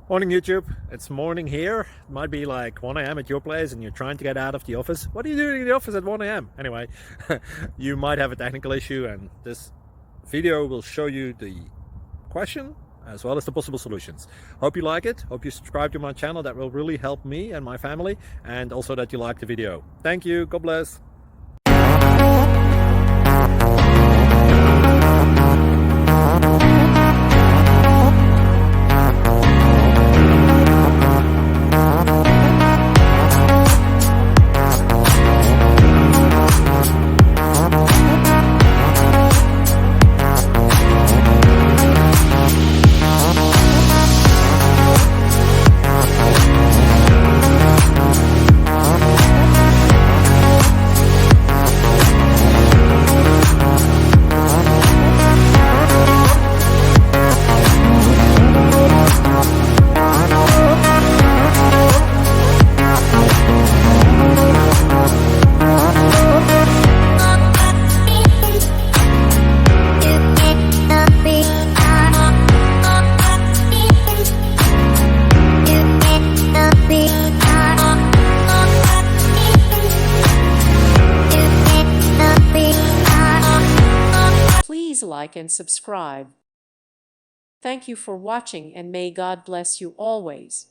Morning YouTube, it's morning here. It might be like 1 a.m. at your place and you're trying to get out of the office. What are you doing in the office at 1 a.m.? Anyway, you might have a technical issue and this video will show you the question as well as the possible solutions. Hope you like it, hope you subscribe to my channel. That will really help me and my family, and also that you like the video. Thank you, God bless. Please like and subscribe. Thank you for watching, and may God bless you always.